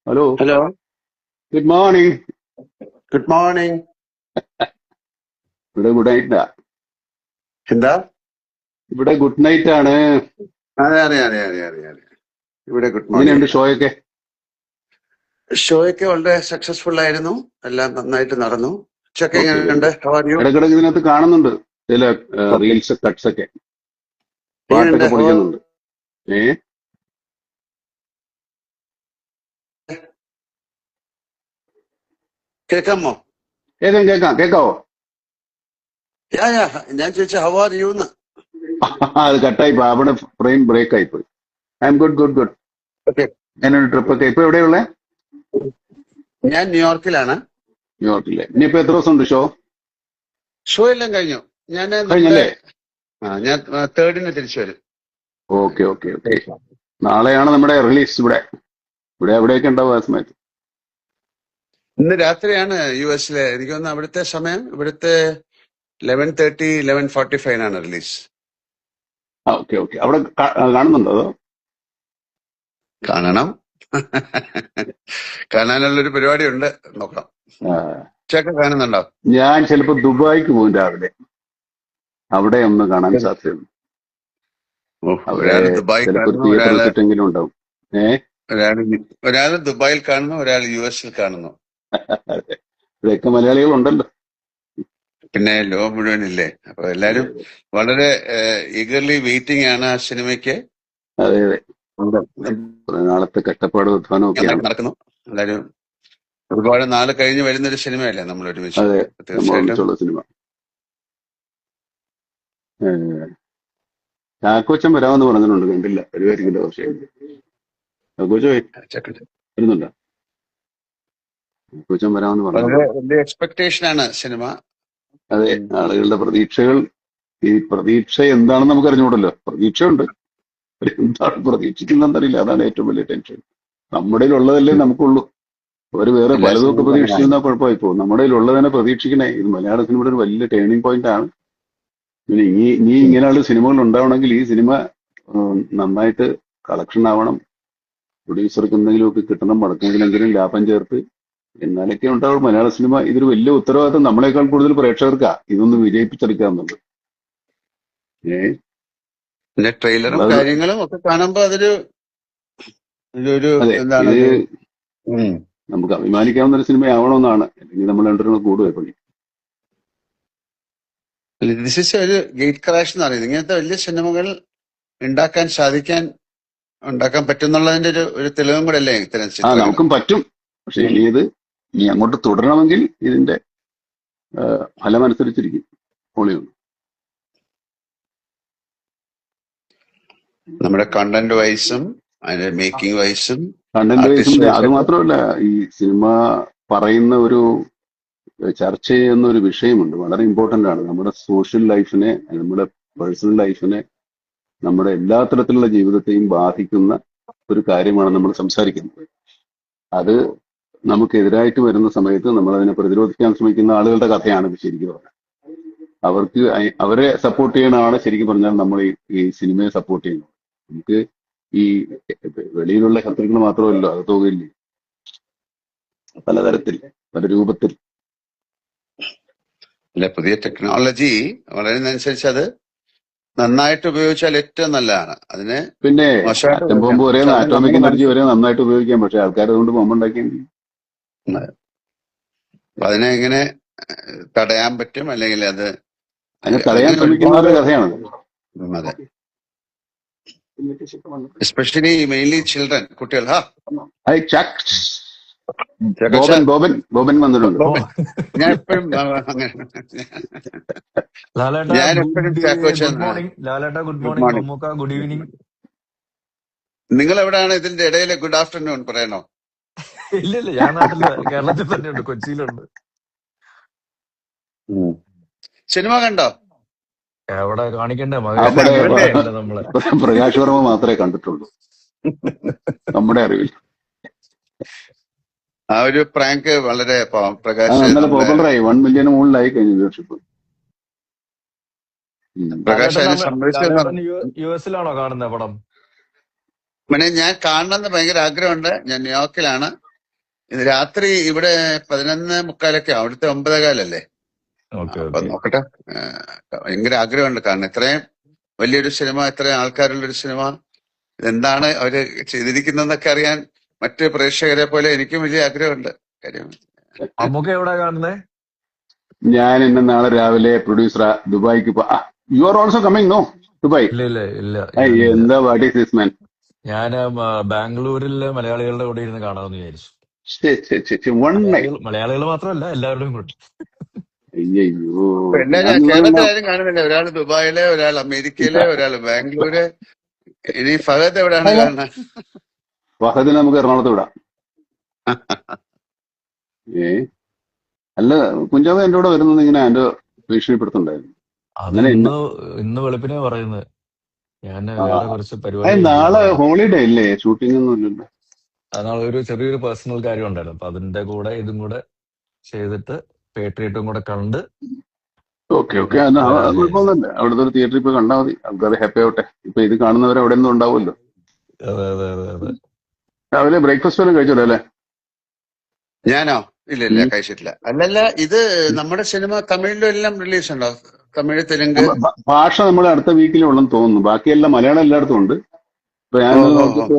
Hello, hello, good morning. Good morning. ഇവിടെ good നൈറ്റാ. എന്താ? ഇവിടെ ഗുഡ് നൈറ്റ് ആണ്. അതെ അതെ അതെ അതെ അതെ അതെ. ഇവിടെ ഗുഡ് എങ്ങനെയുണ്ട് മോർണിംഗ്. ഷോയൊക്കെ? ഷോയൊക്കെ വളരെ സക്സസ്ഫുൾ ആയിരുന്നു. എല്ലാം നന്നായിട്ട് നടന്നു. ഉച്ചക്ക് ഓക്കെ, വെരി എങ്ങനെയുണ്ട്? ഗുഡ്. How are you? ഇടക്കിടക്ക് ഇതിനകത്ത് കാണുന്നുണ്ട് ചില ഓക്കെ. റീൽസ്, കട്ട്സ് ഒക്കെ, എങ്ങനെയുണ്ട്? പാട്ടൊക്കെ പൊളിക്കുന്നുണ്ട്. ഏ കേൾക്കാമോ? കേൾക്കാം, കേൾക്കാവോ? യാ യാ, ഞാൻ ചോദിച്ച ഹൗ ആർ യു എന്ന്. അത് കട്ടായി പോയി, അവിടെ ഫ്രെയിം ബ്രേക്ക് ആയി പോയി. I M good, good, good. Okay. ഞാനൊരു ട്രിപ്പൊക്കെ ഇപ്പൊ എവിടെയുള്ളേ? ഞാൻ ന്യൂയോർക്കിലാണ്. ന്യൂയോർക്കിലെ. ഇനിയിപ്പോ എത്ര ദിവസം ഉണ്ട് ഷോ? ഷോ എല്ലാം കഴിഞ്ഞു. ഞാൻ നമ്മുടെ കഴിഞ്ഞല്ലേ? ഞാൻ 3rd തിരിച്ചു വരും. Okay, okay, okay. നാളെയാണ് നമ്മുടെ റിലീസ്. ഇവിടെ എവിടെയൊക്കെ ഉണ്ടാവും ആ സമയത്ത്? ഇന്ന് രാത്രിയാണ് US-ലെ. എനിക്ക് തോന്നുന്നു അവിടുത്തെ സമയം ഇവിടുത്തെ 11:30, 11:45 റിലീസ്. Okay, okay. അവിടെ കാണുന്നുണ്ടോ അതോ? കാണണം. കാണാനുള്ളൊരു പരിപാടി ഉണ്ട്. നോക്കാം. ആ, ഉച്ചയൊക്കെ കാണുന്നുണ്ടോ? ഞാൻ ചിലപ്പോ ദുബായിക്ക് പോകും രാവിലെ. അവിടെ ഒന്ന് കാണാൻ സാധ്യതയുണ്ട്. അവിടെ ഒരാള് ദുബായ് ചിലപ്പോ ഒരു കാണുന്നു, തിയേറ്റർ വിസിറ്റെങ്കിലും ഉണ്ടാവും. ഒരാള് ദുബായിൽ കാണുന്നു, ഒരാൾ US-ൽ കാണുന്നു. ഇവിടെയൊക്കെ മലയാളികളുണ്ടല്ലോ. പിന്നെ ലോകം മുഴുവനില്ലേ. അപ്പൊ എല്ലാരും വളരെ ഈഗർലി വെയിറ്റിംഗ് ആണ് ആ സിനിമയ്ക്ക്. അതെ, അതെ. കുറെ നാളത്തെ കഷ്ടപ്പാട് ഉത്ഥാനം ഒക്കെയാണ്. നടക്കുന്നു. എല്ലാരും ഒരുപാട് നാള് കഴിഞ്ഞ് വരുന്നൊരു സിനിമയല്ലേ നമ്മൾ ഒരുമിച്ച്. അതെ, നമ്മൾ തീർച്ചയായിട്ടും ഒന്നിച്ചുള്ള സിനിമ. ചാക്കോച്ചൻ വരാമെന്ന് പറഞ്ഞിട്ടുണ്ട്, കണ്ടില്ല. വരുമായിരിക്കില്ല. പക്ഷേ ചാക്കോച്ച വരുന്നുണ്ടോ? ചാക്കോച്ചൻ വരാമെന്ന് വളരെ പറഞ്ഞിട്ടുണ്ട്. വലിയ എക്സ്പെക്ടേഷൻ ആണ് സിനിമ. അതെ, ആളുകളുടെ പ്രതീക്ഷകൾ. ഈ പ്രതീക്ഷ എന്താണെന്ന് നമുക്ക് അറിഞ്ഞുകൂടല്ലോ. പ്രതീക്ഷയുണ്ട്, എന്താണ് പ്രതീക്ഷിക്കുന്നതെന്നറിയില്ല. അതാണ് ഏറ്റവും വലിയ ടെൻഷൻ. നമ്മുടെ ഉള്ളതല്ലേ നമുക്കുള്ളൂ. അവര് വേറെ എല്ലാ പലതൊക്കെ സിനിമകളും പ്രതീക്ഷിച്ചിരുന്നാൽ കുഴപ്പമായി പോകും. നമ്മുടെ ഉള്ളതിനെ പ്രതീക്ഷിക്കണേ. ഇത് മലയാള സിനിമയുടെ ഒരു വലിയ ടേണിംഗ് പോയിന്റ് ആണ്. പിന്നെ ഇനി ഇങ്ങനെയുള്ള സിനിമകൾ ഉണ്ടാവണമെങ്കിൽ ഈ സിനിമ നന്നായിട്ട് കളക്ഷൻ ആവണം. പ്രൊഡ്യൂസർക്ക് എന്തെങ്കിലുമൊക്കെ കിട്ടണം, മടക്കെങ്കിലെങ്കിലും ലാഭം ചേർത്ത്, എന്നാലൊക്കെ ഉണ്ടാവും മലയാള സിനിമ. ഇതൊരു വലിയ ഉത്തരവാദിത്തം നമ്മളെക്കാൾ കൂടുതൽ പ്രേക്ഷകർക്കാ ഇതൊന്ന് വിജയിപ്പിച്ചെടുക്കാന്നുള്ളത്. പിന്നെ ട്രെയിലറും നമ്മളത് കാര്യങ്ങളും ഒക്കെ കാണുമ്പോ അതൊരു അതെ, എന്താണ് ഇത് ഉം. നമുക്ക് അഭിമാനിക്കാവുന്ന ഒരു സിനിമയാവണമെന്നാണ്. അല്ലെങ്കിൽ നമ്മൾ രണ്ടുപേരും കൂടുക പണി. ദിസ് ഇസ് ഒരു ഗേറ്റ് ക്രാഷ് എന്ന് പറയുന്നത്. ഇങ്ങനത്തെ വലിയ സിനിമകൾ ഉണ്ടാക്കാൻ പറ്റുന്നുള്ളതിന്റെ ഒരു തെളിവും കൂടെ അല്ലേ ഇത്തരം ചിത്രങ്ങൾ. നമുക്കും പറ്റും. പക്ഷെ ഇനി അങ്ങോട്ട് തുടരണമെങ്കിൽ ഇതിന്റെ ഫലമനുസരിച്ചിരിക്കും. പൊളിയുണ്ട്. നമ്മുടെ കണ്ടന്റ് വൈസും അതിന്റെ മേക്കിംഗ് വൈസും കണ്ടന്റ് വൈസും. അത് ആർട്ടിസ്റ്റ് മാത്രമല്ല, ഈ സിനിമ പറയുന്ന ഒരു ചർച്ച ചെയ്യുന്ന ഒരു വിഷയമുണ്ട്, വളരെ ഇമ്പോർട്ടന്റ് ആണ്. നമ്മുടെ സോഷ്യൽ ലൈഫിനെ, നമ്മുടെ പേഴ്സണൽ ലൈഫിനെ, നമ്മുടെ എല്ലാ തരത്തിലുള്ള ജീവിതത്തെയും ബാധിക്കുന്ന ഒരു കാര്യമാണ് നമ്മൾ സംസാരിക്കുന്നത്. അത് നമുക്കെതിരായിട്ട് വരുന്ന സമയത്ത് നമ്മൾ അതിനെ പ്രതിരോധിക്കാൻ ശ്രമിക്കുന്ന ആളുകളുടെ കഥയാണ് ഇത് ശരിക്കും പറഞ്ഞാൽ. അവരെ സപ്പോർട്ട് ചെയ്യണമാണ് ശരിക്കും പറഞ്ഞാൽ നമ്മൾ ഈ സിനിമയെ സപ്പോർട്ട് ചെയ്യുന്നത്. നമുക്ക് ഈ വെളിയിലുള്ള ശത്രുക്കൾ മാത്രമല്ലോ, അത് തുകയില്ലേ, പലതരത്തിൽ, പല രൂപത്തിൽ. അല്ലെ, പുതിയ ടെക്നോളജി വളരുന്നതനുസരിച്ച് അത് നന്നായിട്ട് ഉപയോഗിച്ചാൽ ഏറ്റവും നല്ലതാണ്. അതിന് പിന്നെ മോശമായിട്ട് ആറ്റം ബോംബ് വരെ, പക്ഷെ അത് ആറ്റോമിക് എനർജി വരെ നന്നായിട്ട് ഉപയോഗിക്കാം. പക്ഷെ ആൾക്കാർ അതുകൊണ്ട് ബോംബ് ഉണ്ടാക്കിയാൽ അതിനെ എങ്ങനെ തടയാൻ പറ്റും, അല്ലെങ്കിൽ അത് അതിനെ തടയാൻ ശ്രമിക്കുന്നവരുടെ കഥയാണത്. അതെ, എസ്പെഷ്യലി മെയിൻലി ചിൽഡ്രൻ, കുട്ടികൾ. ബോബൻ വന്നിട്ടുണ്ട്. ഞാൻ എപ്പോഴും അങ്ങനെ ഗുഡ് മോർണിംഗ് ലാലേട്ട. Good morning Mammukka. Good evening. നിങ്ങൾ എവിടെയാണ് ഇതിന്റെ ഇടയിൽ ഗുഡ് ആഫ്റ്റർനൂൺ പറയണോ? ഇല്ല, ഞാൻ നാട്ടില് കേരളത്തിൽ തന്നെയുണ്ട്, കൊച്ചിയിലുണ്ട്. സിനിമ കണ്ടോ? എവിടെ കാണിക്കണ്ടേ നമ്മളെ? പ്രകാശ് വർമ്മ മാത്രമേ കണ്ടിട്ടുള്ളൂ നമ്മുടെ അറിവിൽ. ആ ഒരു പ്രാങ്ക് വളരെ പ്രകാശ് പോപ്പുലറായി. 1 മില്യൺ മുകളിലായി കഴിഞ്ഞ വ്യൂവർഷിപ്പ്. പ്രകാശ് US-ലാണോ കാണുന്ന പടം? പിന്നെ ഞാൻ കാണണമെന്ന് ഭയങ്കര ആഗ്രഹമുണ്ട്. ഞാൻ ന്യൂയോർക്കിലാണ്. ഇത് രാത്രി ഇവിടെ 11:45 അവിടുത്തെ 9:15 ഓക്കെ അപ്പൊ ഓക്കെ. നോക്കട്ടെ. ഭയങ്കര ആഗ്രഹമുണ്ട് കാരണം ഇത്രയും വലിയൊരു സിനിമ, ഇത്രയും ആൾക്കാരുള്ളൊരു സിനിമ, ഇതെന്താണ് അവര് ചെയ്തിരിക്കുന്നതെന്നൊക്കെ അറിയാൻ മറ്റ് പ്രേക്ഷകരെ പോലെ എനിക്കും വലിയ ആഗ്രഹമുണ്ട്. കാര്യം അമ്മക്ക് എവിടെ കാണുന്നേ? ഞാൻ ഇന്ന് നാളെ രാവിലെ പ്രൊഡ്യൂസർ ദുബായിക്ക് you are also coming no Dubai? ഇല്ല ഇല്ല ഇല്ല, ഞാനില്ല. എന്താ വാട്ട് ഈസ് ദിസ് മാൻ? ഞാന് ബാംഗ്ലൂരിലെ മലയാളികളുടെ കൂടെ ഇരുന്ന് കാണാമെന്ന് വിചാരിച്ചു. One night. മലയാളികൾ മാത്രമല്ല, എല്ലാവരുടെയും കൂടെ. അയ്യോ, എല്ലാരും കേരളത്തിലാരും കാണുന്നില്ല. ഒരാൾ ദുബായില്, ഒരാൾ അമേരിക്കയില്, ഒരാൾ ബാംഗ്ലൂര്. ഇനി ഫഹദ് എവിടെയാണ് കാണുന്നത്? ഫഹദിനെ നമുക്ക് എറണാകുളത്ത് വിടാം. അല്ല, കുഞ്ചാവ് എന്റെ കൂടെ വരുന്നത് ഇങ്ങനെ എന്റെ ഭീഷണിപ്പെടുത്തുണ്ടായിരുന്നു. അത് ഇന്ന് വെളുപ്പിനെ പറയുന്നത്. ഞാൻ വേറെ കുറച്ച് പരിപാടി നാളെ ഹോളിഡേ ഇല്ലേ? ഷൂട്ടിംഗ് ഒന്നും ഇല്ലല്ലോ. നാളെ ഒരു ചെറിയൊരു പേഴ്സണൽ കാര്യം ഉണ്ടായിരുന്നു. അപ്പൊ അതിന്റെ കൂടെ ഇതും കൂടെ ചെയ്തിട്ട് പേട്രിയറ്റും കൂടെ കണ്ട്. ഓക്കെ ഓക്കെ, കുഴപ്പമൊന്നുമില്ല. അവിടുത്തെ ഒരു തിയേറ്ററിൽ പോയി കണ്ടാൽ മതി, ആൾക്കാർ ഹാപ്പി ആവട്ടെ. ഇപ്പൊ ഇത് കാണുന്നവർ അവിടെ ഒന്നും ഉണ്ടാവുമല്ലോ. രാവിലെ ബ്രേക്ക്ഫാസ്റ്റ് വല്ലതും കഴിച്ചോളൂ അല്ലേ? ഞാനോ? ഇല്ല കഴിച്ചിട്ടില്ല. അല്ലല്ല, ഇത് നമ്മുടെ സിനിമ തമിഴിലും എല്ലാം റിലീസ് ഉണ്ടോ? തമിഴ്, തെലുങ്ക് ഭാഷ നമ്മൾ അടുത്ത വീക്കിൽ ഉണ്ടെന്ന് തോന്നുന്നു. ബാക്കിയെല്ലാം മലയാളം എല്ലായിടത്തും ഉണ്ട്. ഇപ്പൊ ഞാൻ നോക്കിപ്പോ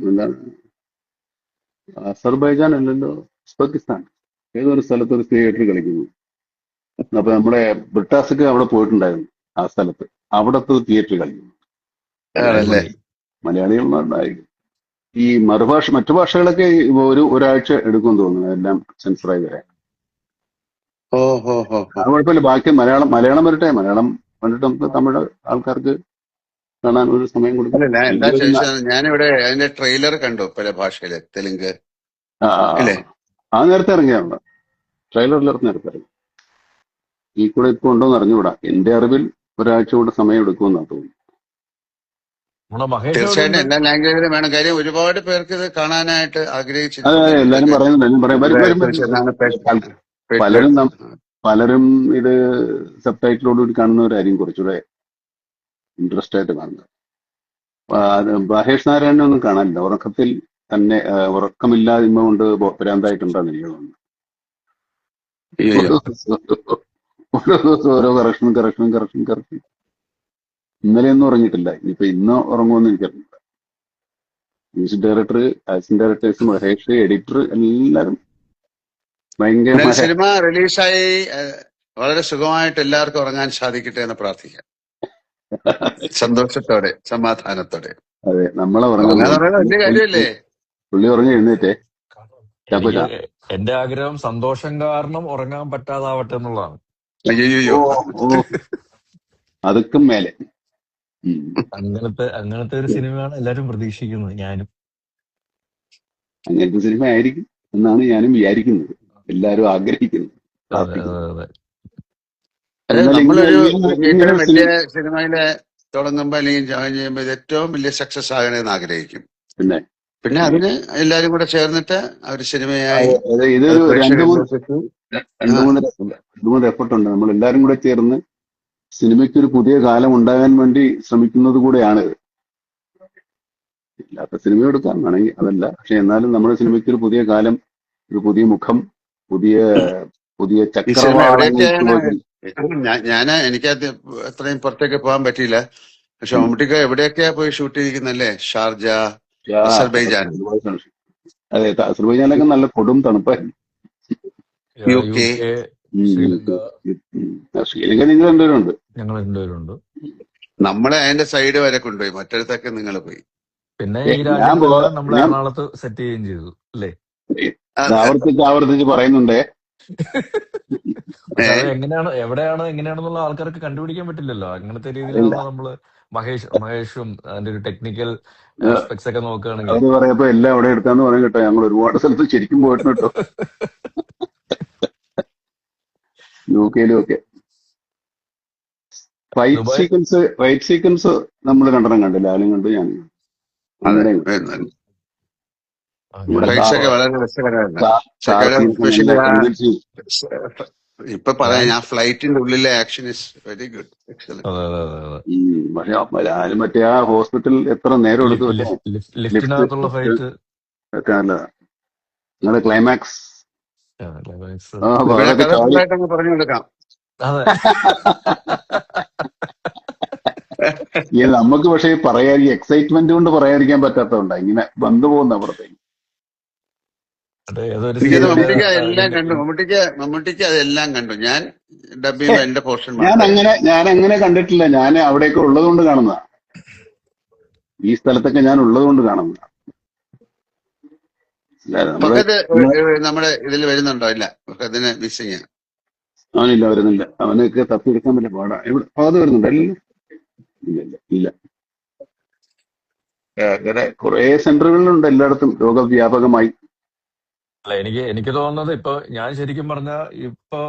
എന്താണ്, അസർബൈജാൻ അല്ലല്ലോ, ഉസ്ബെക്കിസ്ഥാൻ ഏതൊരു സ്ഥലത്ത് ഒരു തിയേറ്റർ കളിക്കുന്നു. അപ്പൊ നമ്മുടെ ബ്രിട്ടാസൊക്കെ അവിടെ പോയിട്ടുണ്ടായിരുന്നു. ആ സ്ഥലത്ത് അവിടത്തെ തിയേറ്റർ കളിക്കുന്നു. മലയാളികളുണ്ടായിരിക്കും. ഈ മറ്റു ഭാഷകളൊക്കെ ഒരാഴ്ച എടുക്കുമെന്ന് തോന്നുന്നു എല്ലാം സെൻസറായി വരാൻ. കുഴപ്പമില്ല. ബാക്കി മലയാളം വരട്ടെ. മലയാളം കണ്ടിട്ട് നമുക്ക് തമിഴ് ആൾക്കാർക്ക് കാണാൻ ഒരു സമയം കൊടുക്കും. ഞാനിവിടെ അതിന്റെ ട്രെയിലർ കണ്ടു പല ഭാഷയില്. തെലുങ്ക് ആ നേരത്തെ ഇറങ്ങിയാണ്. ട്രെയിലറിലിറങ്ങി നേരത്തെ ഇറങ്ങി. ഈ കൂടെ ഇപ്പൊ ഉണ്ടോന്ന് അറിഞ്ഞുകൂടാ. എന്റെ അറിവിൽ ഒരാഴ്ച കൂടെ സമയം എടുക്കുമെന്നാണ് തോന്നുന്നു. തീർച്ചയായിട്ടും എല്ലാ ലാംഗ്വേജിലും വേണം. കാര്യം ഒരുപാട് പേർക്ക് ഇത് കാണാനായിട്ട് ആഗ്രഹിച്ചു. എല്ലാരും പറയുന്നുണ്ട്. പലരും ഇത് സബ് ടൈറ്റിലോടുകൂടി കാണുന്നവരായിരിക്കും കുറച്ചുകൂടെ ഇൻട്രസ്റ്റ് ആയിട്ട് കാണുന്നത്. മഹേഷ് നാരായണനെ ഒന്നും കാണാനില്ല. ഉറക്കത്തിൽ തന്നെ ഉറക്കമില്ലായ്മ കൊണ്ട് ഭ്രാന്തായിട്ടുണ്ടാകുന്ന എനിക്ക് തോന്നുന്നു. ഓരോ ദിവസം ഓരോ കറക്ഷൻ. ഇന്നലെയൊന്നും ഉറങ്ങിയിട്ടില്ല. ഇനിയിപ്പോ ഇന്ന് ഉറങ്ങുമെന്ന് എനിക്കറിയില്ല. Music director, assistant directors, Mahesh, editor എല്ലാരും ഭയങ്കര. സിനിമ റിലീസായി വളരെ സുഖമായിട്ട് എല്ലാവർക്കും ഉറങ്ങാൻ സാധിക്കട്ടെ എന്ന് പ്രാർത്ഥിക്കാം. സന്തോഷത്തോടെ, സമാധാനത്തോടെ. അതെ, നമ്മളെ വലിയ കാര്യമല്ലേ? പുള്ളി ഉറങ്ങി എഴുന്നേറ്റേ. എന്റെ ആഗ്രഹം സന്തോഷം കാരണം ഉറങ്ങാൻ പറ്റാതാവട്ടെ എന്നുള്ളതാണ്. അയ്യോ, അതൊക്കെ മേലെ. അങ്ങനത്തെ ഒരു സിനിമയാണ് എല്ലാരും പ്രതീക്ഷിക്കുന്നത്. ഞാനും അങ്ങനത്തെ സിനിമ ആയിരിക്കും എന്നാണ് ഞാനും വിചാരിക്കുന്നത്, എല്ലാരും ആഗ്രഹിക്കുന്നത്. നമ്മളൊരു വലിയ സിനിമയില് തുടങ്ങുമ്പോ അല്ലെങ്കിൽ ജോയിൻ ചെയ്യുമ്പോ ഇത് ഏറ്റവും വലിയ സക്സസ് ആകണമെന്ന് ആഗ്രഹിക്കും. പിന്നെ അതിന് എല്ലാരും കൂടെ ചേർന്നിട്ട് ഒരു സിനിമയായി ഇതൊരു രണ്ടു മൂന്ന് എഫർട്ട് ഉണ്ട്. നമ്മൾ എല്ലാരും കൂടെ ചേർന്ന് സിനിമയ്ക്ക് ഒരു പുതിയ കാലം ഉണ്ടാകാൻ വേണ്ടി ശ്രമിക്കുന്നത് കൂടെയാണ്. ഇല്ലാത്ത സിനിമ എടുക്കാൻ വേണമെങ്കിൽ അതല്ല, പക്ഷെ എന്നാലും നമ്മുടെ സിനിമയ്ക്ക് ഒരു പുതിയ കാലം, ഒരു പുതിയ മുഖം, പുതിയ ചക്രവാളം. എനിക്ക് അത്രയും പുറത്തേക്ക് പോകാൻ പറ്റിയില്ല. പക്ഷെ മമ്മൂട്ടിക്ക എവിടെയൊക്കെയാ പോയി ഷൂട്ട് ചെയ്തിരിക്കുന്നല്ലേ? Sharjah, Azerbaijan. അതെ, അസർബൈജാനിലൊക്കെ നല്ല കൊടും തണുപ്പായിരുന്നു. UK, ശ്രീലങ്ക നിങ്ങൾ രണ്ടുപേരുണ്ട്. ഞങ്ങൾ രണ്ടുപേരുണ്ട്. നമ്മളെ അതിന്റെ സൈഡ് വരെ കൊണ്ടുപോയി, മറ്റടുത്തൊക്കെ നിങ്ങൾ പോയി. പിന്നെ ഈ രാജ്യങ്ങളെല്ലാം നമ്മൾ എറണാകുളത്ത് സെറ്റ് ചെയ്യുകയും ചെയ്തു അല്ലേ? ആവർത്തിച്ച് പറയുന്നുണ്ടേ. എങ്ങനെയാണ്, എവിടെയാണ്, എങ്ങനെയാണെന്നുള്ള ആൾക്കാർക്ക് കണ്ടുപിടിക്കാൻ പറ്റില്ലല്ലോ. അങ്ങനത്തെ രീതിയിലാണ് നമ്മള് മഹേഷും അതിന്റെ ഒരു ടെക്നിക്കൽ ആസ്പെക്ട്സ് ഒക്കെ നോക്കുകയാണെങ്കിൽ. അത് പറയപ്പോ എല്ലാം അവിടെ എടുക്കാന്ന് പറയാൻ കേട്ടോ. ഞങ്ങൾ ഒരുപാട് സ്ഥലത്ത് ശരിക്കും പോയിട്ടുണ്ട് കേട്ടോ, UK-ലും ഒക്കെ. ഫൈറ്റ് സീക്വൻസ് നമ്മൾ രണ്ടെണ്ണം കണ്ടു, ലാലും കണ്ടു, ഞാനും. ഇപ്പൊ പറയാം, ഞാൻ ഞാൻ ഫ്ലൈറ്റിന്റെ ഉള്ളിലെ action is very good, excellent. അതെ അതെ അതെ അതെ പക്ഷെ ഞാനും മറ്റേ ആ ഹോസ്പിറ്റൽ എത്ര നേരം എടുത്തു അല്ലേ? ലിഫ്റ്റ് ലിഫ്റ്റിനകത്തുള്ള ഫൈറ്റ് ഒക്കെ നല്ലതാ. നിങ്ങളുടെ ക്ലൈമാക്സ് ക്ലൈമാക്സ് ഇവിടെ അതൊക്കെ കഥ ചാടി. ഫുള്ളായിട്ട് അങ്ങ് പറഞ്ഞു കൊടുക്കാം. അതെ നമുക്ക് പക്ഷേ പറയാൻ ഈ എക്സൈറ്റ്മെന്റ് കൊണ്ട് പറയാതിരിക്കാൻ പറ്റാത്തതുകൊണ്ടാ ഇങ്ങനെ വന്നു പോകുന്ന അപ്പുറത്തേക്ക്. മറ്റേ ഏതൊരു എനിക്കത് ഇത് സീരിയലില് മമ്മൂട്ടിക്ക് അതെല്ലാം കണ്ടു, മമ്മൂട്ടിക്ക് അതെല്ലാം കണ്ടു. ഞാൻ ഡബ് ഏ, ചെയ്യുമ്പോ എന്റെ പോർഷൻ ഞാൻ മാത്രമേ അങ്ങനെ ഞാൻ അങ്ങനെ കണ്ടിട്ടില്ല. ഞാൻ അവിടെയൊക്കെ ഉള്ളത് കൊണ്ട് കാണുന്നതാ. ഈ സ്ഥലത്തൊക്കെ ഞാൻ ഉള്ളത് കൊണ്ട് കാണുന്നതാ. അല്ല നമ്മള് ഫഹദ് നമ്മള് നമ്മുടെ ഇതിൽ വരുന്നുണ്ടോ? ഇല്ല, ഫഹദിന് മിസ്സിങ്. അവനില്ല, വരുന്നില്ല. അവനൊക്കെ തപ്പിയെടുക്കാൻ പറ്റില്ല, പാടാ. എവിടെ അത് വരുന്നുണ്ട്? അല്ലല്ലോ, ഇല്ല ഇല്ല ഇല്ല. അങ്ങനെ കുറെ സെന്ററുകളിലുണ്ട് എല്ലായിടത്തും രോഗവ്യാപകമായി. അല്ല എനിക്ക് തോന്നുന്നത് ഇപ്പൊ ഞാൻ ശരിക്കും പറഞ്ഞ ഇപ്പൊ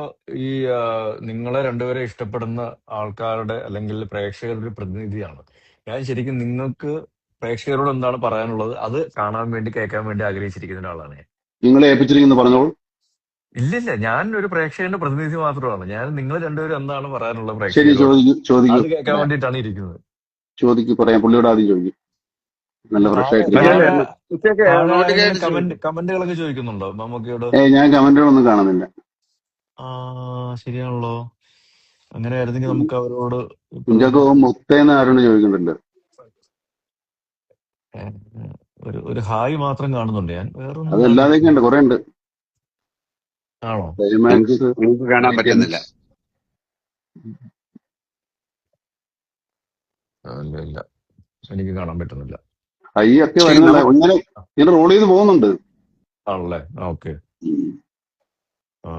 ഈ നിങ്ങളെ രണ്ടുപേരെ ഇഷ്ടപ്പെടുന്ന ആൾക്കാരുടെ അല്ലെങ്കിൽ പ്രേക്ഷകരുടെ ഒരു പ്രതിനിധിയാണ് ഞാൻ. ശരിക്കും നിങ്ങൾക്ക് പ്രേക്ഷകരോട് എന്താണ് പറയാനുള്ളത് അത് കാണാൻ വേണ്ടി കേൾക്കാൻ വേണ്ടി ആഗ്രഹിച്ചിരിക്കുന്ന ഒരാളാണ് ഞാൻ. നിങ്ങളെ ഏൽപ്പിച്ചിരിക്കുന്നു പറഞ്ഞോളൂ. ഇല്ലില്ല, ഞാൻ ഒരു പ്രേക്ഷകന്റെ പ്രതിനിധി മാത്രമാണ്. ഞാൻ നിങ്ങൾ രണ്ടുപേരും എന്താണ് പറയാനുള്ളത് ശരി, പ്രേക്ഷകരോട് ചോദിക്കൂ അത് കേൾക്കാൻ പറയാം. വേണ്ടിയിട്ടാണ് ഇരിക്കുന്നത്. ചോദിക്കൂ പറയാം. പുള്ളിയോട് ആദ്യം ചോദിക്കും. നല്ല ഫ്രഷ് താഴെ ആയിട്ടിരിക്കും. താഴെ അല്ലല്ല, ഉച്ചയ്ക്ക് താഴെ ആരെങ്കിലും മമ്മൂട്ടിക്കായിട്ട് ചോദിച്ചു. കമന്റുകളൊക്കെ ചോദിക്കുന്നുണ്ടോ മമ്മൂക്കയോട്? ഞാൻ കമന്റുകളൊന്നും കാണുന്നില്ല. ആ ശരിയാണല്ലോ. അങ്ങനെയായിരുന്നെങ്കിൽ നമുക്ക് അവരോട് ഇപ്പൊ കുഞ്ചാക്കോ തന്നെ മുത്തേന്ന് ആരോട് ചോദിക്കുന്നുണ്ടല്ലോ. ഏഹ്, ഒരു ഹായ് മാത്രം കാണുന്നുണ്ട് ഞാൻ, വേറൊന്നും അതല്ലാതെയൊക്കെ ഉണ്ട്, കാണുന്നില്ല. കുറെ ഉണ്ട്. ആണോ? എനിക്ക് ക്ലൈമാക്സ്, എനിക്ക് കാണാൻ പറ്റുന്നില്ല. ഇല്ല ഇല്ല, എനിക്ക് കാണാൻ പറ്റുന്നില്ല. ഹൈ ഒക്കെ ശരി, വരുന്നില്ല. നമുക്ക് ഇങ്ങനെ ഇങ്ങനെ റോൾ ചെയ്ത് പോകുന്നുണ്ട്. ആണല്ലേ? ഓക്കെ. ഉം.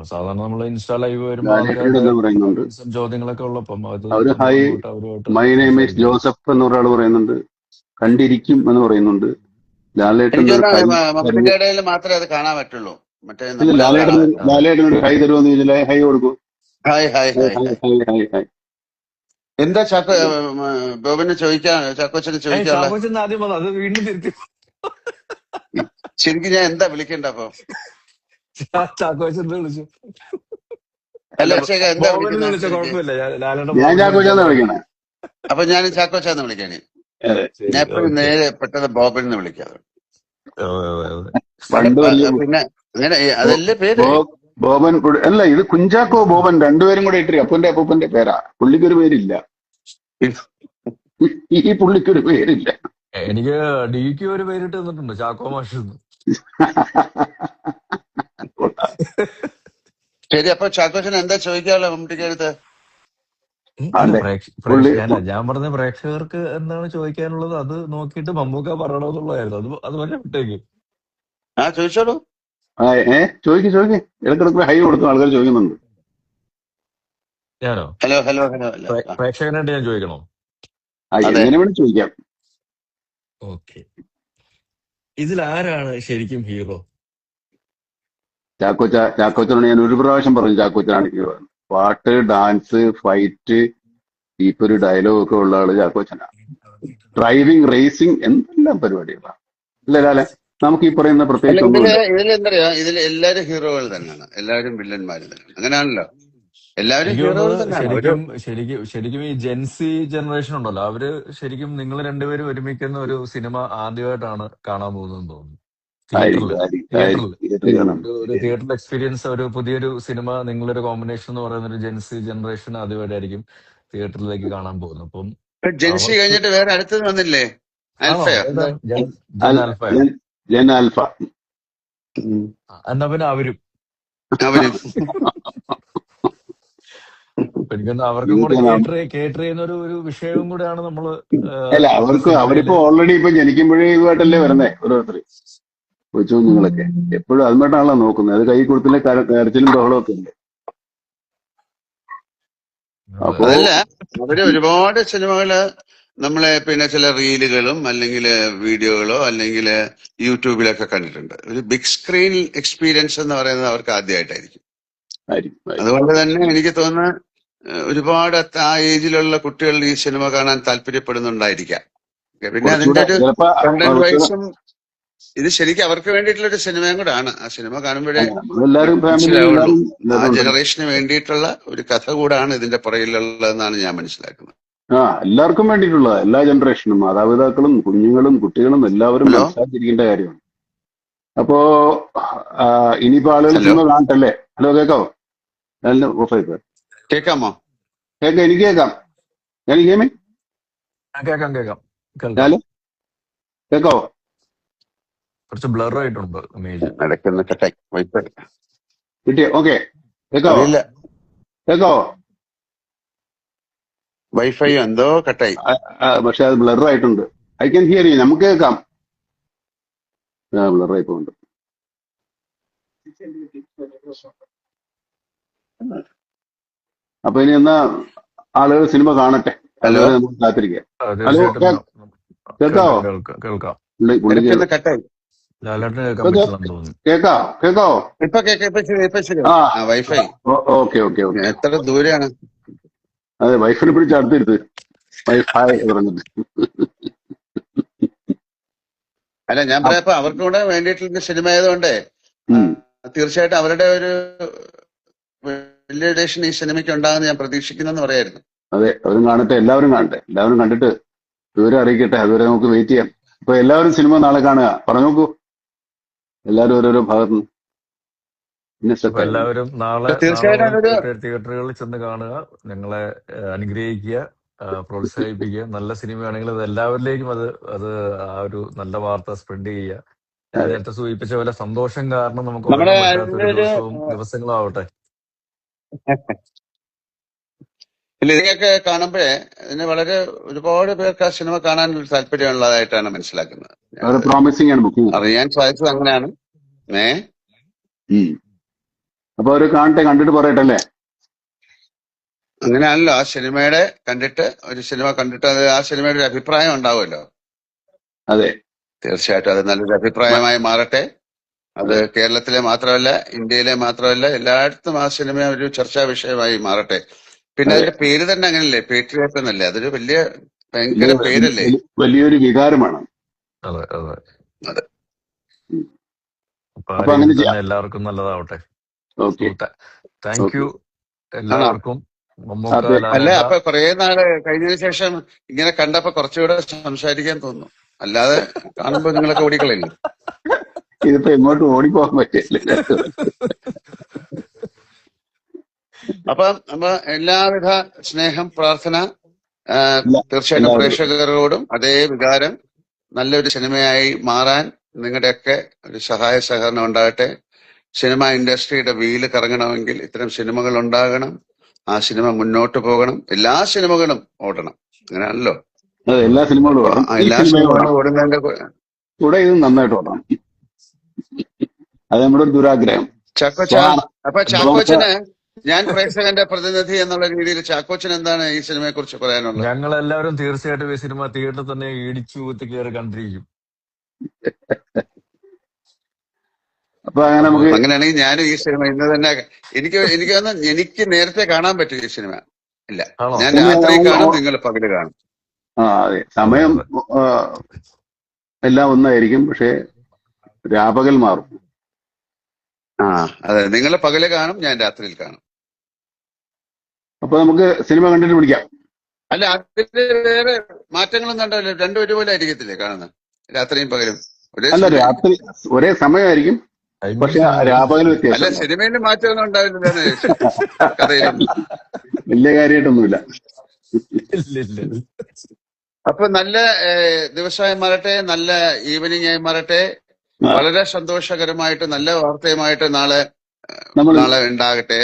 സാധാരണ നമ്മൾ ഇൻസ്റ്റാ ലൈവ് വരുമ്പോൾ ലാലേട്ടനോട് ആൾക്കാരുടെ എന്താ പറയുന്നുണ്ട്? കമന്റ്സും ചോദ്യങ്ങളൊക്കെ ഉള്ളപ്പം അത് അവര് നമ്മൾ ഹൈ, അങ്ങോട്ട് അവരുമായിട്ട് മൈ നെയിം ഈസ് സംസാരിക്കുകയാണ്. ജോസഫ് എന്ന് ഒരാൾ പറയുന്നുണ്ട്. കണ്ടിരിക്കും എന്ന് പറയുന്നുണ്ട്. ലാലേട്ടൻ എനിക്ക് ഒരു ഹൈ തരുമോ? മമ്മൂട്ടിക്കടയിൽ മാത്രമേ അത് കാണാൻ പറ്റുള്ളൂ, മറ്റേ ഇല്ല, നമ്മുടെ കാണാൻ പറ്റില്ല. ലാലേട്ടൻ ഒരു ഹൈ തരുമോ എന്ന് ചോദിച്ചാൽ ഹൈ കൊടുക്കൂ. Hi hi high hi high hi. High high high. എന്താ ബോബിന് ചാക്കോച്ചന് ചോദിക്കാനുള്ള? ചാക്കോച്ചൻ ആദ്യം വന്നു, അത് വീണ്ടും തിരുത്തി. ശരിക്കും ഞാൻ എന്താ വിളിക്കണ്ട അപ്പൊ? ചാക്കോച്ചൻ വിളിച്ചു, അല്ല, അല്ല, അക്ഷയ എന്താ ബോബനെ വിളിക്കുന്ന വിളിച്ച ശരിക്ക്? കുഴപ്പമില്ല. ലാലേട്ടൻ ഞാൻ ബോബനെ ചാക്കോച്ചാന്ന് വിളിച്ചാലും വിളിക്കണേ. അപ്പൊ ഞാൻ ചാക്കോച്ചാന്ന് വിളിക്കാനേ. അതെ, ശരി. ഞാൻ എപ്പോഴും ഓക്കെ. നേരെ പെട്ടെന്ന് ബോബിനെ വിളിക്കാറ്. പണ്ട് വലിയ പിന്നെ അങ്ങനെ ബോ- അതല്ലേ പേര്. ബോ- ബോബൻ അല്ല, ഇത് കുഞ്ചാക്കോ ബോബൻ രണ്ടുപേരും കൂടെ ഇട്ട് അപ്പന്റെ അപ്പൂപ്പന്റെ പേരാ. പുള്ളിക്കൊരു പേരില്ല. ഈ പുള്ളിക്കൊരു പേരില്ല. എനിക്ക് ഡിക്ക് ഒരു പേരിട്ട് തന്നിട്ടുണ്ട്, ചാക്കോ മാഷ് എന്ന്. ശരി, അപ്പൊ ചാക്കോച്ചന് എന്താ ചോദിക്കാനുള്ള മമ്മൂട്ടിക്കടുത്ത്? അല്ല അതെ, പുള്ളി അല്ല ഞാൻ പറഞ്ഞ പ്രേക്ഷകർക്ക് എന്താണ് ചോദിക്കാനുള്ളത് അത് നോക്കിയിട്ട് മമ്മൂക്ക പറയണമെന്നുള്ളതായിരുന്നു. അത് വല്ല വിട്ടേക്ക്. ചോദിച്ചോളൂ. ചോദിക്ക്. ഇടക്കിടക്ക് ഹൈ കൊടുക്കും, ആൾക്കാർ ചോദിക്കുന്നുണ്ട്. ഞാനോ? Hello hello hello hello. പ്രേക്ഷകനായിട്ട് ഞാൻ ചോദിക്കണോ? അതെ, എങ്ങനെ വേണം ചോദിക്കാം. ഓക്കെ. ഇതിൽ ആരാണ് ശരിക്കും ഹീറോ? ചാക്കോച്ചനോട് ഞാൻ ഒരു പ്രാവശ്യം പറഞ്ഞു ചാക്കോച്ചനാണ് ഹീറോ. പാട്ട്, ഡാൻസ്, ഫൈറ്റ്, ഇപ്പൊ ഒരു ഡയലോഗ് ഒക്കെ ഉള്ള ആള് ചാക്കോച്ചനാണ്. ഡ്രൈവിംഗ്, റേസിംഗ്, എന്തെല്ലാം പരിപാടികളാണ്. അല്ല ലാലെ, നമുക്ക് ഈ പറയുന്ന അല്ല, പ്രത്യേകിച്ച് ഇതില് ഒന്നുമില്ല. എന്തറിയോ, ഇതിൽ എല്ലാവരും ഹീറോകൾ തന്നെയാണ്, എല്ലാവരും വില്ലന്മാര് തന്നെയാണ്. അങ്ങനെയാണല്ലോ, എല്ലാവരും എനിക്ക് ഹീറോകൾ തോന്നുന്നത് തന്നെയാണ്. ഒരു ശരിക്കും ഈ ജെൻസി ജനറേഷൻ ഉണ്ടല്ലോ, അവര് ശരിക്കും നിങ്ങൾ രണ്ടുപേരും ഒരുമിക്കുന്ന ഒരു സിനിമ ആദ്യമായിട്ടാണ് കാണാൻ പോകുന്നതെന്ന് തോന്നുന്നു. തിയേറ്ററിൽ തിയേറ്ററിൽ തിയേറ്ററിൽ കാണാൻ. ഒരു തിയേറ്ററിൽ എക്സ്പീരിയൻസ്, ഒരു പുതിയൊരു സിനിമ, നിങ്ങളൊരു കോമ്പിനേഷൻ എന്ന് പറയുന്ന ഒരു ജെൻസി ജനറേഷൻ ആദ്യമായിട്ടായിരിക്കും തിയേറ്ററിലേക്ക് കാണാൻ പോകുന്നത്. അപ്പം ജെൻസി അവർക്ക് കഴിഞ്ഞിട്ട് വേറെ അടുത്തത് വന്നില്ലേ? ആണോ? ആൽഫയോ ഏതാ? എന്താ? ജൻ ആൽഫയോ? ജൻ ആൽഫ. എന്നാ പിന്നെ അവരും അവരും എനിക്കൊന്ന് അവർക്കും കൂടെ കേട്ടർ ചെയ്യുന്ന ഒരു വിഷയവും കൂടെയാണ് നമ്മള് അല്ല, അവരിപ്പോ ഓൾറെഡി ഇപ്പൊ ജനിക്കുമ്പോഴേ ഇതുമായിട്ടല്ലേ വരുന്നേ ഓരോരുത്തർ, കൊച്ചു കുഞ്ഞുങ്ങളൊക്കെ. എപ്പോഴും അതുമായിട്ടാണല്ലോ നോക്കുന്നത്. അത് കൈ കൊടുത്തില്ലേ കരച്ചിലും ബഹളമൊക്കെ ഉണ്ട്. അപ്പോ അതല്ല, അവര് ഒരുപാട് സിനിമകള് നമ്മളെ പിന്നെ ചില റീലുകളും അല്ലെങ്കിൽ വീഡിയോകളോ അല്ലെങ്കിൽ യൂട്യൂബിലൊക്കെ കണ്ടിട്ടുണ്ട്. ഒരു ബിഗ് സ്ക്രീൻ എക്സ്പീരിയൻസ് എന്ന് പറയുന്നത് അവർക്ക് ആദ്യമായിട്ടായിരിക്കും. അതുകൊണ്ട് തന്നെ എനിക്ക് തോന്നുന്നു ഒരുപാട് ആ ഏജിലുള്ള കുട്ടികൾ ഈ സിനിമ കാണാൻ താല്പര്യപ്പെടുന്നുണ്ടായിരിക്കാം. പിന്നെ അതിന്റെ ഒരു കണ്ടന്റ് വൈസും ഇത് ശരിക്കും അവർക്ക് വേണ്ടിയിട്ടുള്ള ഒരു സിനിമയും കൂടെ ആണ്. ആ സിനിമ കാണുമ്പോഴേ നമ്മളെല്ലാരും ഫാമിലി മനസ്സിലാവുള്ളൂ. എല്ലാരും ആ എല്ലാരും ഉണ്ടല്ലോ. ജനറേഷന് വേണ്ടിയിട്ടുള്ള ഒരു കഥ കൂടാണ് ഇതിന്റെ പുറകിലുള്ളതെന്നാണ് ഞാൻ മനസ്സിലാക്കുന്നത്. എല്ലാവർക്കും വേണ്ടിയിട്ടുള്ള എല്ലാ ജനറേഷനും മാതാപിതാക്കളും കുഞ്ഞുങ്ങളും കുട്ടികളും എല്ലാവരും ഹലോ മനസ്സിലാക്കിയിരിക്കേണ്ട കാര്യമാണ്. അപ്പോ ഇനിയിപ്പോ ആളുകൾ ഹലോ സിനിമ കാണട്ടല്ലേ? ഹലോ, കേക്കാവോ? ഓഫായി പോയി. കേൾക്കാമോ? കേക്കാം, എനിക്ക് കേക്കാം. ഞാൻ കേമേ കേൾക്കാം കേൾക്കാം കേൾക്കാം. ഞാല് കേക്കാവോ? കുറച്ച് ബ്ലർ ആയിട്ടുണ്ട് ഇമേജ്. നടക്കുന്ന കട്ടായി വൈഫൈ കിട്ടിയോ? ഓക്കെ, കേക്കാവോ? അറിയില്ല, കേക്കാവോ? വൈഫൈ എന്തോ കട്ടായി. പക്ഷെ അത് ബ്ലർ ആയിട്ടുണ്ട്. I can hear you. നമുക്ക് കേൾക്കാം. ബ്ലർ ആയി പോകുന്നുണ്ട്. അപ്പൊ ഇനി എന്നാ ആളുകൾ സിനിമ കാണട്ടെ, ഹലോ അതുവരെ നമുക്ക് കാത്തിരിക്കാം. ഹലോ, തീർച്ചയായിട്ടും കേക്കാവോ? കേൾക്കാം. പുള്ളി ഇടയ്ക്കൊന്ന് കട്ടായി. ലാലേട്ടന് കേൾക്കാൻ പറ്റില്ലെന്ന് തോന്നുന്നു. കേക്കാവോ? ഇപ്പൊ കേൾക്കാം, ഇപ്പൊ ശരി. ആ, ആ വൈഫൈ ഓക്കെ ഓക്കെ ഓക്കെ. എത്ര ദൂരെയാണ്? അതെ, വൈഫിനെ പിടിച്ച് അടുത്തിരുത്ത്. വൈഫൈ പറഞ്ഞിട്ട്. അല്ല, ഞാൻ പറയാ അവർക്ക് കൂടെ വേണ്ടിയിട്ടുള്ള സിനിമ ആയതുകൊണ്ട് തീർച്ചയായിട്ടും അവരുടെ ഒരു വലിയ റിലേഷൻ ഈ സിനിമയ്ക്ക് ഉണ്ടാകുന്ന ഞാൻ പ്രതീക്ഷിക്കുന്നെന്ന് പറയായിരുന്നു. അതെ, അവരും കാണട്ടെ, എല്ലാവരും കാണട്ടെ. എല്ലാവരും കണ്ടിട്ട് വിവരം അറിയിക്കട്ടെ. അതുവരെ നമുക്ക് വെയിറ്റ് ചെയ്യാം. ഇപ്പൊ എല്ലാവരും സിനിമ നാളെ കാണുക. പറഞ്ഞു നോക്കൂ, എല്ലാവരും ഓരോരോ ഭാഗത്ത് അപ്പൊ എല്ലാവരും നാളെ തീർച്ചയായിട്ടും തിയേറ്ററുകളിൽ ചെന്ന് കാണുക, ഞങ്ങളെ അനുഗ്രഹിക്കുക, പ്രോത്സാഹിപ്പിക്കുക. നല്ല സിനിമയാണെങ്കിൽ അത് എല്ലാവരിലേക്കും അത് ആ ഒരു നല്ല വാർത്ത സ്പ്രെഡ് ചെയ്യുക. ഞാൻ നേരത്തെ സൂചിപ്പിച്ച പോലെ സന്തോഷം കാരണം നമുക്ക് നമ്മുടെ ഉറങ്ങാൻ പറ്റാത്തൊരു ദിവസങ്ങളാവട്ടെ. ഇല്ല, ഇതിനൊക്കെ കാണുമ്പോഴേ ഇതിന് വളരെ ഒരുപാട് പേർക്ക് ആ സിനിമ കാണാൻ ഒരു താല്പര്യമുള്ളതായിട്ടാണ് മനസ്സിലാക്കുന്നത്. പ്രോമിസിംഗ് ആണ് ബുക്കിംഗ്. അറിയാൻ സാധിച്ചത് അങ്ങനെയാണ്. അപ്പൊ അവര് കാണട്ടെ, കണ്ടിട്ട് പറയട്ടെ അല്ലേ? അങ്ങനെയാണല്ലോ ആ സിനിമയുടെ കണ്ടിട്ട്, ഒരു സിനിമ കണ്ടിട്ട് അത് ആ സിനിമയുടെ ഒരു അഭിപ്രായം ഉണ്ടാവുമല്ലോ. അതെ, തീർച്ചയായിട്ടും അത് നല്ലൊരു അഭിപ്രായമായി മാറട്ടെ. അത് കേരളത്തിലെ മാത്രമല്ല, ഇന്ത്യയിലെ മാത്രമല്ല, എല്ലായിടത്തും ആ സിനിമ ഒരു ചർച്ചാ വിഷയമായി മാറട്ടെ. പിന്നെ അതിന്റെ പേര് തന്നെ അങ്ങനല്ലേ, പേട്രിയോട്ട് എന്നല്ലേ? അതൊരു ഭയങ്കര പേരല്ലേ, വലിയൊരു വികാരമാണ്. അതെ അതെ അതെ. അപ്പൊ അങ്ങനെ ചെയ്യാം. എല്ലാവർക്കും നല്ലതാവട്ടെ. ഓക്കെ, താങ്ക് യു എല്ലാവർക്കും. അല്ല, അപ്പൊ കുറെ നാള് കഴിഞ്ഞതിന് ശേഷം ഇങ്ങനെ കണ്ടപ്പോ കുറച്ചുകൂടെ സംസാരിക്കാൻ തോന്നുന്നു. അല്ലാതെ കാണുമ്പോ നിങ്ങളൊക്കെ ഓടിക്കളയില്ല. ഇതിപ്പോ എങ്ങോട്ട് ഓടിപ്പോകാൻ പറ്റില്ല. അപ്പൊ എല്ലാവിധ സ്നേഹം, പ്രാർത്ഥന തീർച്ചയായിട്ടും പ്രേക്ഷകരോടും അതേ വികാരം നല്ലൊരു സിനിമയായി മാറാൻ നിങ്ങളുടെയൊക്കെ ഒരു സഹായ സഹകരണം ഉണ്ടാകട്ടെ. സിനിമ ഇൻഡസ്ട്രിയുടെ വീല് കറങ്ങണമെങ്കിൽ ഇത്തരം സിനിമകൾ ഉണ്ടാകണം. ആ സിനിമ മുന്നോട്ട് പോകണം. എല്ലാ സിനിമകളും ഓടണം. അങ്ങനെയാണല്ലോ, എല്ലാ സിനിമകളും എല്ലാ സിനിമകളും ഓടുന്നതിന്റെ കൂടെ ഇത് നന്നായിട്ട് ഓടണം. അത് നമ്മുടെ ഒരു ദുരാഗ്രഹം. അപ്പൊ ചാക്കോച്ചന്, ഞാൻ പ്രേക്ഷകന്റെ പ്രതിനിധി എന്നുള്ള രീതിയിൽ ചാക്കോച്ചൻ എന്താണ് ഈ സിനിമയെ കുറിച്ച് പറയാനുള്ളത്? ഞങ്ങൾ എല്ലാവരും തീർച്ചയായിട്ടും ഈ സിനിമ തിയേറ്ററിൽ തന്നെ ഇടിച്ചു കുത്തി കയറി കണ്ടിരിക്കും. അപ്പൊ അങ്ങനെ നമുക്ക് അങ്ങനെയാണെങ്കിൽ ഞാനും ഈ സിനിമ ഇന്ന് തന്നെ എനിക്ക് നേരത്തെ കാണാൻ പറ്റും ഈ സിനിമ. ഇല്ല, ഞാൻ രാത്രി കാണും, നിങ്ങൾ പകല് കാണും. അതെ, സമയം എല്ലാം ഒന്നായിരിക്കും, പക്ഷെ രാപകൽ മാറും. അതെ, നിങ്ങൾ പകല് കാണും, ഞാൻ രാത്രിയിൽ കാണും. അപ്പൊ നമുക്ക് സിനിമ കണ്ടിട്ട് പിടിക്കാം. അല്ല, അതിന് വേറെ മാറ്റങ്ങളൊന്നും ഉണ്ടാവില്ല. രണ്ടും ഒരുപോലെ ആയിരിക്കത്തില്ലേ കാണുന്നത്, രാത്രിയും പകലും? അല്ല, രാത്രി ഒരേ സമയമായിരിക്കും, പക്ഷെ രാപകൽ വ്യത്യാസം. അല്ല, സിനിമയിൽ മാറ്റമൊന്നും ഉണ്ടാവില്ല, കഥയിലൊന്നും വലിയ കാര്യമായിട്ടൊന്നുമില്ല. അപ്പൊ നല്ല ദിവസമായി മാറട്ടെ, നല്ല ഈവനിങ് ആയി മാറട്ടെ. വളരെ സന്തോഷകരമായിട്ട് നല്ല വാർത്തയുമായിട്ട് നാളെ ഉണ്ടാകട്ടെ.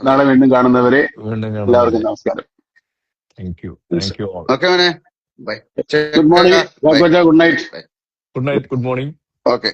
നാളെ വീണ്ടും കാണുന്നവരെ എല്ലാവർക്കും നമസ്കാരം. ഓക്കെ മോനെ, bye. Good morning. Good night. Good night. Good morning. Okay.